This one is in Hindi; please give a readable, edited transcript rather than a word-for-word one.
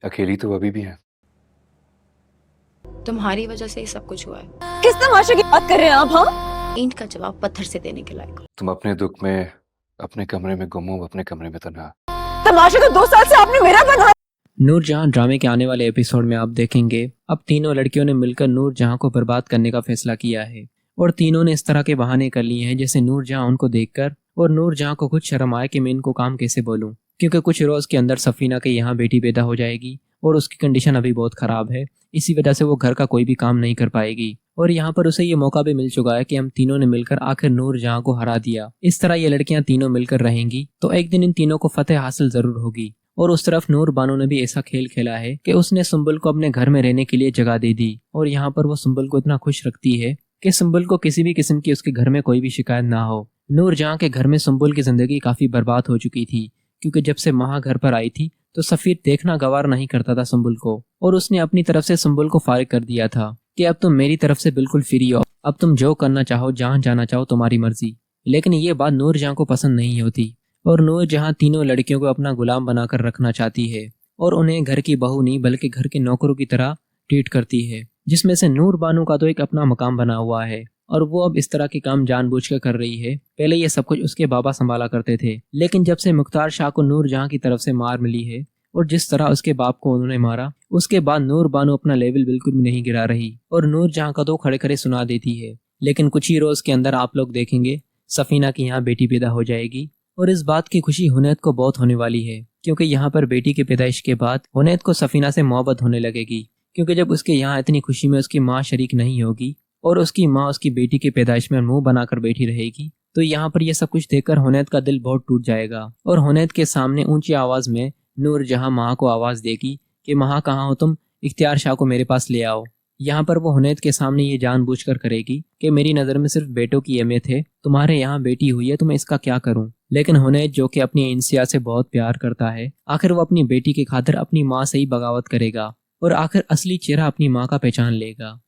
अकेली तो अभी भी है। तुम्हारी वजह से ही सब कुछ हुआ है। किस तमाशे की बात कर रहे हैं आप? हाँ, ईंट का जवाब पत्थर से देने के लायक हो। तुम अपने दुख में अपने कमरे में गुम हो, अपने कमरे में तन्हा। तमाशा तो 2 साल से आपने मेरा बनाया। नूरजहां ड्रामे के आने वाले एपिसोड में आप देखेंगे अब तीनों लड़कियों ने मिलकर नूरजहां को बर्बाद करने का फैसला किया है और तीनों ने इस तरह के बहाने कर लिए हैं जैसे नूरजहां उनको देखकर और नूरजहां को खुद शर्म आए कि मैं इनको काम कैसे बोलूं, क्योंकि कुछ रोज के अंदर सफीना के यहाँ बेटी पैदा हो जाएगी और उसकी कंडीशन अभी बहुत खराब है। इसी वजह से वो घर का कोई भी काम नहीं कर पाएगी और यहाँ पर उसे ये मौका भी मिल चुका है कि हम तीनों ने मिलकर आखिर नूरजहां को हरा दिया। इस तरह ये लड़कियां तीनों मिलकर रहेंगी तो एक दिन इन तीनों को फतेह हासिल जरूर होगी। और उस तरफ नूर बानो ने भी ऐसा खेल खेला है कि उसने सुंबुल को अपने घर में रहने के लिए जगह दे दी और यहाँ पर वो सुंबुल को इतना खुश रखती है कि सुंबुल को किसी भी किस्म की उसके घर में कोई भी शिकायत ना हो। नूरजहां के घर में सुंबुल की जिंदगी काफी बर्बाद हो चुकी थी क्योंकि जब से महा घर पर आई थी तो सफीर देखना गवार नहीं करता था सुंबुल को और उसने अपनी तरफ से सुंबुल को फारिग कर दिया था कि अब तुम मेरी तरफ से बिल्कुल फ्री हो, अब तुम जो करना चाहो जहाँ जाना चाहो तुम्हारी मर्जी। लेकिन ये बात नूरजहां को पसंद नहीं होती और नूरजहां तीनों लड़कियों को अपना गुलाम बनाकर रखना चाहती है और उन्हें घर की बहू नहीं बल्कि घर के नौकरों की तरह ट्रीट करती है, जिसमें से नूर बानो का तो एक अपना मकाम बना हुआ है और वो अब इस तरह के काम जानबूझकर कर रही है। पहले ये सब कुछ उसके बाबा संभाला करते थे, लेकिन जब से मुख्तार शाह को नूरजहां की तरफ से मार मिली है और जिस तरह उसके बाप को उन्होंने मारा उसके बाद नूर बानो अपना लेवल बिल्कुल भी नहीं गिरा रही और नूरजहां का तो खड़े खड़े सुना देती है। लेकिन कुछ ही रोज के अंदर आप लोग देखेंगे सफीना की यहाँ बेटी पैदा हो जाएगी और इस बात की खुशी हुनैद को बहुत होने वाली है क्योंकि यहाँ पर बेटी की पैदाइश के बाद हुनैद को सफीना से मोहब्बत होने लगेगी, क्योंकि जब उसके यहाँ इतनी खुशी में उसकी माँ शरीक नहीं होगी और उसकी माँ उसकी बेटी की पैदाइश में मुंह बनाकर बैठी रहेगी तो यहाँ पर यह सब कुछ देखकर हुनैद का दिल बहुत टूट जाएगा और हुनैद के सामने ऊंची आवाज में नूरजहां माँ को आवाज देगी कि माँ कहाँ हो तुम, इख्तियार शाह को मेरे पास ले आओ। यहाँ पर वो हुनैद के सामने ये जानबूझकर करेगी कि मेरी नज़र में सिर्फ बेटों की अहमियत है, तुम्हारे यहाँ बेटी हुई है तो मैं इसका क्या करूँ। लेकिन हुनैद जो कि अपनी इंसिया से बहुत प्यार करता है आखिर वो अपनी बेटी की खातिर अपनी माँ से ही बगावत करेगा और आखिर असली चेहरा अपनी माँ का पहचान लेगा।